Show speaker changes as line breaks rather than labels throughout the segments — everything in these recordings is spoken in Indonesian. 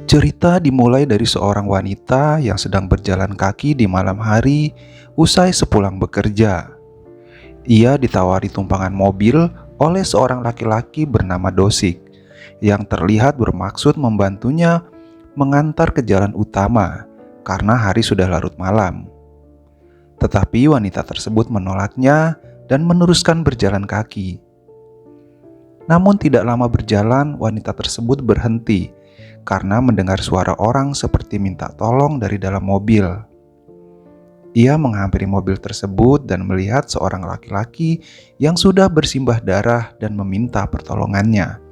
Cerita dimulai dari seorang wanita yang sedang berjalan kaki di malam hari usai sepulang bekerja. Ia ditawari tumpangan mobil oleh seorang laki-laki bernama Dosik yang terlihat bermaksud membantunya mengantar ke jalan utama karena hari sudah larut malam. Tetapi wanita tersebut menolaknya dan meneruskan berjalan kaki. Namun tidak lama berjalan, wanita tersebut berhenti karena mendengar suara orang seperti minta tolong dari dalam mobil. Ia menghampiri mobil tersebut dan melihat seorang laki-laki yang sudah bersimbah darah dan meminta pertolongannya.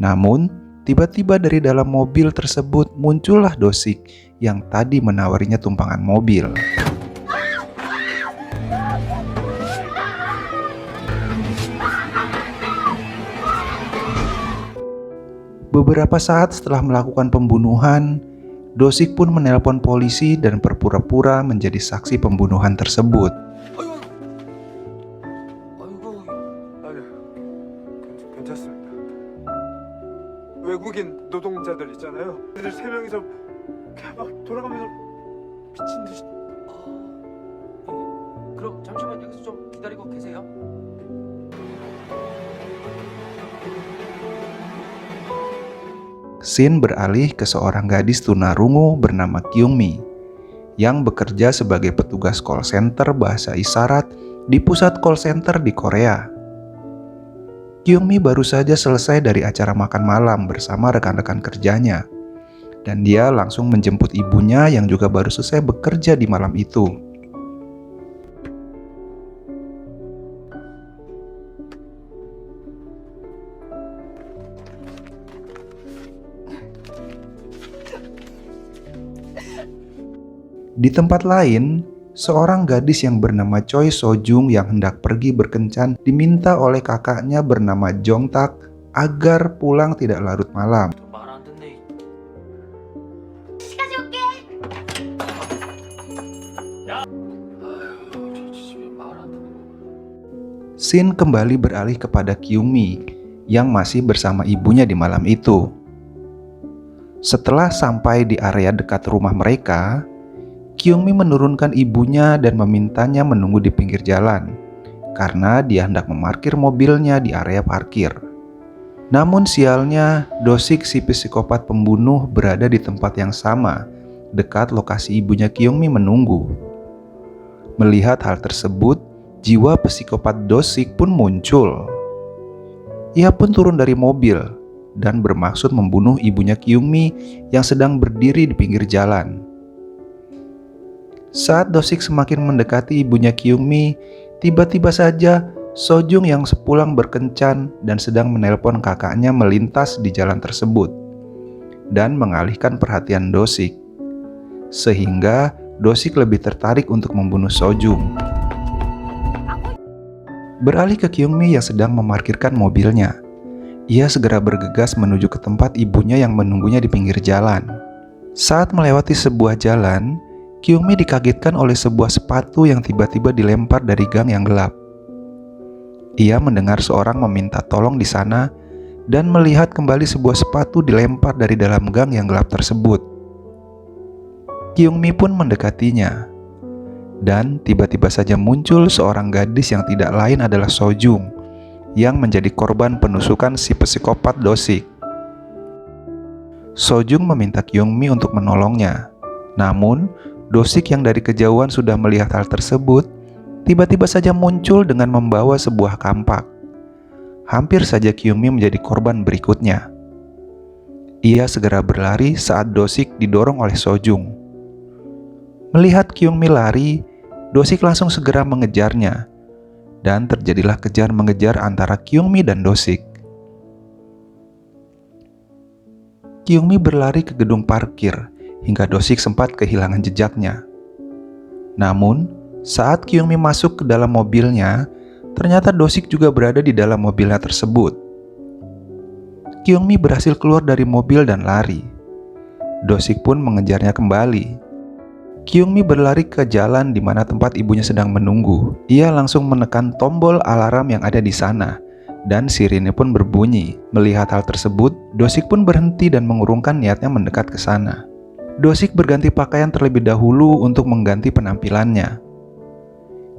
Namun, tiba-tiba dari dalam mobil tersebut muncullah Dosik yang tadi menawarinya tumpangan mobil. Beberapa saat setelah melakukan pembunuhan, Dosik pun menelpon polisi dan berpura-pura menjadi saksi pembunuhan tersebut.
괜찮습니다. 외국인 노동자들 있잖아요. 애들 세 명이서 그냥 막 돌아가면서 미친 듯이.
그럼 잠시만 여기서 좀 기다리고 계세요.
Scene beralih ke seorang gadis tunarungu bernama Kyungmi yang bekerja sebagai petugas call center bahasa isyarat di pusat call center di Korea. Kyungmi baru saja selesai dari acara makan malam bersama rekan-rekan kerjanya, dan dia langsung menjemput ibunya yang juga baru selesai bekerja di malam itu. Di tempat lain, seorang gadis yang bernama Choi Sojung yang hendak pergi berkencan diminta oleh kakaknya bernama Jongtak agar pulang tidak larut malam.
말 안 듣네.
시까지 올게.
집에 말 안 듣는 거.
Scene kembali beralih kepada Kyungmi yang masih bersama ibunya di malam itu. Setelah sampai di area dekat rumah mereka, Kyungmi menurunkan ibunya dan memintanya menunggu di pinggir jalan karena dia hendak memarkir mobilnya di area parkir. Namun sialnya, Dosik si psikopat pembunuh berada di tempat yang sama dekat lokasi ibunya Kyungmi menunggu. Melihat hal tersebut, jiwa psikopat Dosik pun muncul. Ia pun turun dari mobil dan bermaksud membunuh ibunya Kyungmi yang sedang berdiri di pinggir jalan. Saat Dosik semakin mendekati ibunya Kyungmi, tiba-tiba saja Sojung yang sepulang berkencan dan sedang menelpon kakaknya melintas di jalan tersebut dan mengalihkan perhatian Dosik, sehingga Dosik lebih tertarik untuk membunuh Sojung. Beralih ke Kyungmi yang sedang memarkirkan mobilnya, ia segera bergegas menuju ke tempat ibunya yang menunggunya di pinggir jalan. Saat melewati sebuah jalan, Kyungmi dikagetkan oleh sebuah sepatu yang tiba-tiba dilempar dari gang yang gelap. Ia mendengar seorang meminta tolong di sana dan melihat kembali sebuah sepatu dilempar dari dalam gang yang gelap tersebut. Kyungmi pun mendekatinya, dan tiba-tiba saja muncul seorang gadis yang tidak lain adalah Sojung yang menjadi korban penusukan si psikopat Dosik. Sojung meminta Kyungmi untuk menolongnya, namun Dosik yang dari kejauhan sudah melihat hal tersebut, tiba-tiba saja muncul dengan membawa sebuah kampak. Hampir saja Kyungmi menjadi korban berikutnya. Ia segera berlari saat Dosik didorong oleh Sojung. Melihat Kyungmi lari, Dosik langsung segera mengejarnya, dan terjadilah kejar-mengejar antara Kyungmi dan Dosik. Kyungmi berlari ke gedung parkir hingga Dosik sempat kehilangan jejaknya. Namun, saat Kyungmi masuk ke dalam mobilnya, ternyata Dosik juga berada di dalam mobilnya tersebut. Kyungmi berhasil keluar dari mobil dan lari. Dosik pun mengejarnya kembali. Kyungmi berlari ke jalan di mana tempat ibunya sedang menunggu. Ia langsung menekan tombol alarm yang ada di sana dan sirine pun berbunyi. Melihat hal tersebut, Dosik pun berhenti dan mengurungkan niatnya mendekat ke sana. Dosik berganti pakaian terlebih dahulu untuk mengganti penampilannya.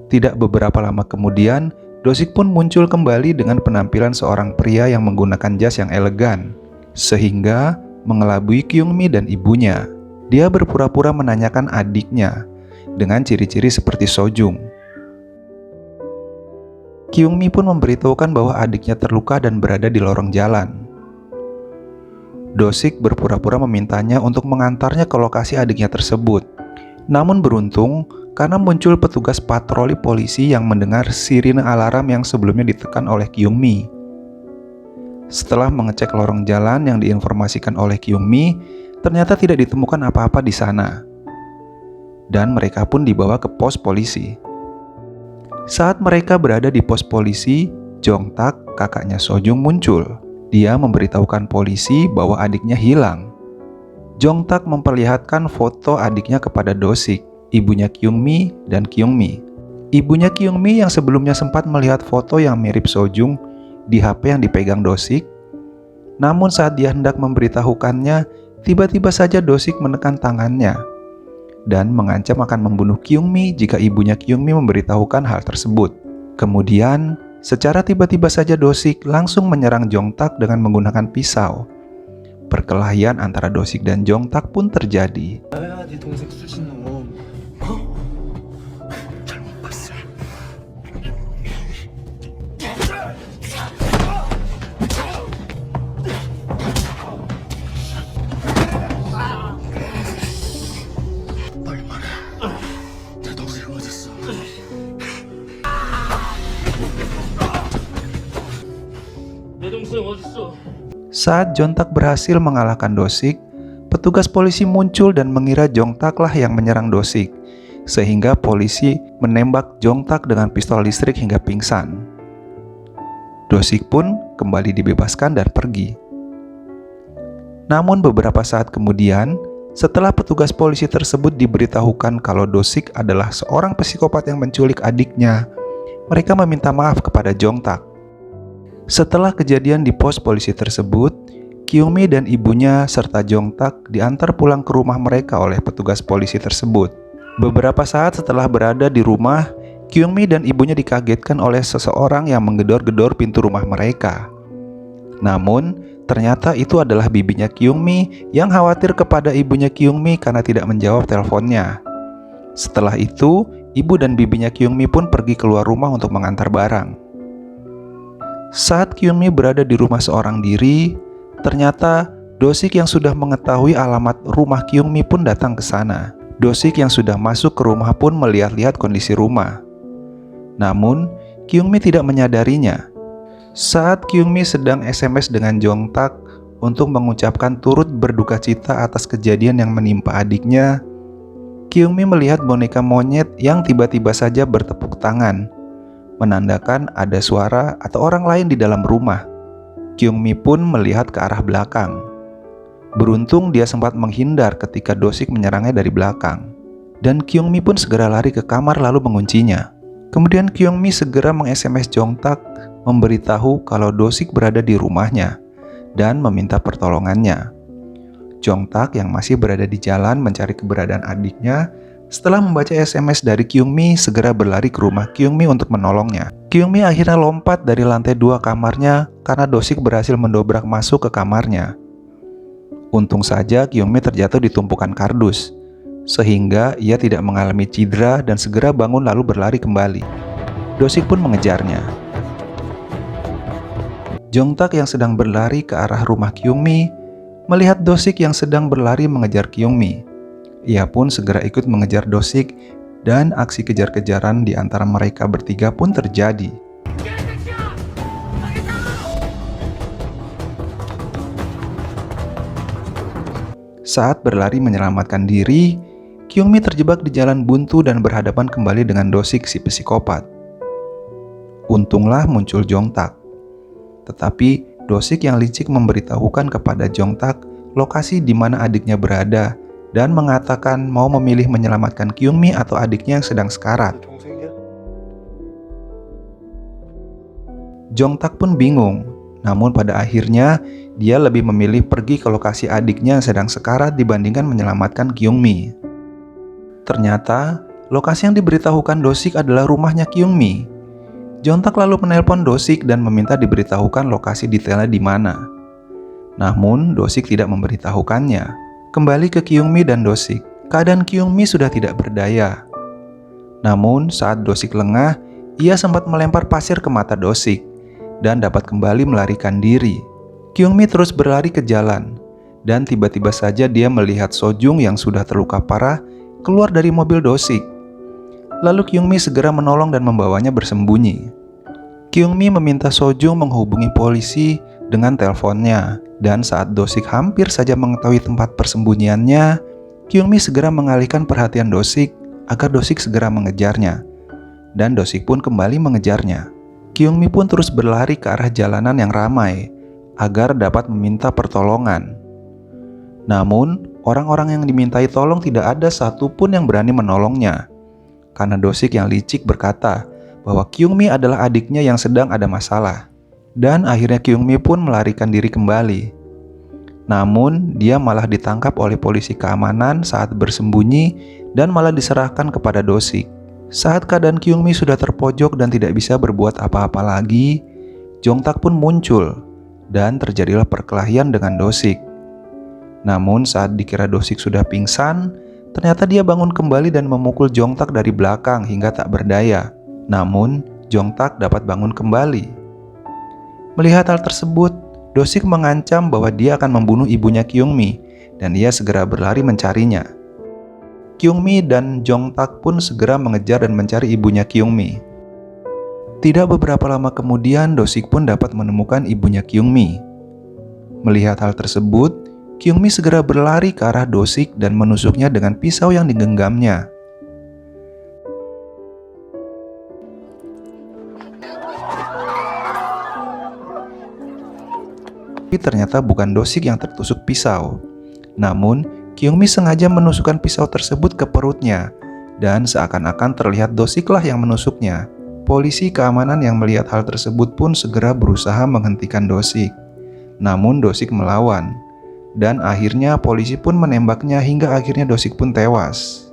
Tidak beberapa lama kemudian, Dosik pun muncul kembali dengan penampilan seorang pria yang menggunakan jas yang elegan, sehingga mengelabui Kyungmi dan ibunya. Dia berpura-pura menanyakan adiknya dengan ciri-ciri seperti Sojung. Kyungmi pun memberitahukan bahwa adiknya terluka dan berada di lorong jalan. Dosik berpura-pura memintanya untuk mengantarnya ke lokasi adiknya tersebut. Namun beruntung karena muncul petugas patroli polisi yang mendengar sirine alarm yang sebelumnya ditekan oleh Kyungmi. Setelah mengecek lorong jalan yang diinformasikan oleh Kyungmi, ternyata tidak ditemukan apa-apa di sana. Dan mereka pun dibawa ke pos polisi. Saat mereka berada di pos polisi, Jongtak, kakaknya Sojung, muncul. Dia memberitahukan polisi bahwa adiknya hilang. Jongtak memperlihatkan foto adiknya kepada Dosik, ibunya Kyungmi dan Kyungmi. Ibunya Kyungmi yang sebelumnya sempat melihat foto yang mirip Sojung di HP yang dipegang Dosik. Namun saat dia hendak memberitahukannya, tiba-tiba saja Dosik menekan tangannya dan mengancam akan membunuh Kyungmi jika ibunya Kyungmi memberitahukan hal tersebut. Kemudian, secara tiba-tiba saja Dosik langsung menyerang Jongtak dengan menggunakan pisau. Perkelahian antara Dosik dan Jongtak pun terjadi.
나야 네 동생 수진놈. 잘못 봤어. 빨리 말해. 내 동생 어딨어? 내 동생 어딨어?
Saat Jongtak berhasil mengalahkan Dosik, petugas polisi muncul dan mengira Jongtaklah yang menyerang Dosik, sehingga polisi menembak Jongtak dengan pistol listrik hingga pingsan. Dosik pun kembali dibebaskan dan pergi. Namun beberapa saat kemudian, setelah petugas polisi tersebut diberitahukan kalau Dosik adalah seorang psikopat yang menculik adiknya, mereka meminta maaf kepada Jongtak. Setelah kejadian di pos polisi tersebut, Kyungmi dan ibunya serta Jongtak diantar pulang ke rumah mereka oleh petugas polisi tersebut. Beberapa saat setelah berada di rumah, Kyungmi dan ibunya dikagetkan oleh seseorang yang menggedor-gedor pintu rumah mereka. Namun, ternyata itu adalah bibinya Kyungmi yang khawatir kepada ibunya Kyungmi karena tidak menjawab teleponnya. Setelah itu, ibu dan bibinya Kyungmi pun pergi keluar rumah untuk mengantar barang. Saat Kyungmi berada di rumah seorang diri, ternyata Dosik yang sudah mengetahui alamat rumah Kyungmi pun datang ke sana. Dosik yang sudah masuk ke rumah pun melihat-lihat kondisi rumah. Namun, Kyungmi tidak menyadarinya. Saat Kyungmi sedang SMS dengan Jongtak untuk mengucapkan turut berduka cita atas kejadian yang menimpa adiknya, Kyungmi melihat boneka monyet yang tiba-tiba saja bertepuk tangan, menandakan ada suara atau orang lain di dalam rumah. Kyungmi pun melihat ke arah belakang. Beruntung dia sempat menghindar ketika Dosik menyerangnya dari belakang. Dan Kyungmi pun segera lari ke kamar lalu menguncinya. Kemudian Kyungmi segera meng-SMS Jongtak memberitahu kalau Dosik berada di rumahnya dan meminta pertolongannya. Jongtak yang masih berada di jalan mencari keberadaan adiknya, setelah membaca SMS dari Kyungmi, segera berlari ke rumah Kyungmi untuk menolongnya. Kyungmi akhirnya lompat dari lantai 2 kamarnya karena Dosik berhasil mendobrak masuk ke kamarnya. Untung saja Kyungmi terjatuh di tumpukan kardus, sehingga ia tidak mengalami cedera dan segera bangun lalu berlari kembali. Dosik pun mengejarnya. Jongtak yang sedang berlari ke arah rumah Kyungmi melihat Dosik yang sedang berlari mengejar Kyungmi. Ia pun segera ikut mengejar Dosik dan aksi kejar-kejaran di antara mereka bertiga pun terjadi. Saat berlari menyelamatkan diri, Kyungmi terjebak di jalan buntu dan berhadapan kembali dengan Dosik si psikopat. Untunglah muncul Jongtak. Tetapi Dosik yang licik memberitahukan kepada Jongtak lokasi di mana adiknya berada dan mengatakan mau memilih menyelamatkan Kyungmi atau adiknya yang sedang sekarat.
동생이야?
Jongtak pun bingung, namun pada akhirnya dia lebih memilih pergi ke lokasi adiknya yang sedang sekarat dibandingkan menyelamatkan Kyungmi. Ternyata, lokasi yang diberitahukan Do-sik adalah rumahnya Kyungmi. Jongtak lalu menelpon Do-sik dan meminta diberitahukan lokasi detailnya di mana. Namun, Do-sik tidak memberitahukannya. Kembali ke Kyungmi dan Do-sik, keadaan Kyungmi sudah tidak berdaya. Namun, saat Do-sik lengah, ia sempat melempar pasir ke mata Do-sik dan dapat kembali melarikan diri. Kyungmi terus berlari ke jalan, dan tiba-tiba saja dia melihat Sojung yang sudah terluka parah keluar dari mobil Do-sik. Lalu Kyungmi segera menolong dan membawanya bersembunyi. Kyungmi meminta Sojung menghubungi polisi dengan teleponnya, dan saat Do-sik hampir saja mengetahui tempat persembunyiannya, Kyungmi segera mengalihkan perhatian Do-sik agar Do-sik segera mengejarnya, dan Do-sik pun kembali mengejarnya. Kyungmi pun terus berlari ke arah jalanan yang ramai agar dapat meminta pertolongan. Namun, orang-orang yang dimintai tolong tidak ada satupun yang berani menolongnya. Karena Do-sik yang licik berkata bahwa Kyungmi adalah adiknya yang sedang ada masalah. Dan akhirnya Kyungmi pun melarikan diri kembali. Namun, dia malah ditangkap oleh polisi keamanan saat bersembunyi dan malah diserahkan kepada Do-sik. Saat keadaan Kyungmi sudah terpojok dan tidak bisa berbuat apa-apa lagi, Jongtak pun muncul dan terjadilah perkelahian dengan Do-sik. Namun saat dikira Do-sik sudah pingsan, ternyata dia bangun kembali dan memukul Jongtak dari belakang hingga tak berdaya. Namun Jongtak dapat bangun kembali. Melihat hal tersebut, Do-sik mengancam bahwa dia akan membunuh ibunya Kyungmi dan ia segera berlari mencarinya. Kyungmi dan Jongtak pun segera mengejar dan mencari ibunya Kyungmi. Tidak beberapa lama kemudian, Do-sik pun dapat menemukan ibunya Kyungmi. Melihat hal tersebut, Kyungmi segera berlari ke arah Do-sik dan menusuknya dengan pisau yang digenggamnya. Tapi ternyata bukan Do-sik yang tertusuk pisau. Namun, Kyungmi sengaja menusukkan pisau tersebut ke perutnya, dan seakan-akan terlihat Do-siklah yang menusuknya. Polisi keamanan yang melihat hal tersebut pun segera berusaha menghentikan Do-sik. Namun Do-sik melawan, dan akhirnya polisi pun menembaknya hingga akhirnya Do-sik pun tewas.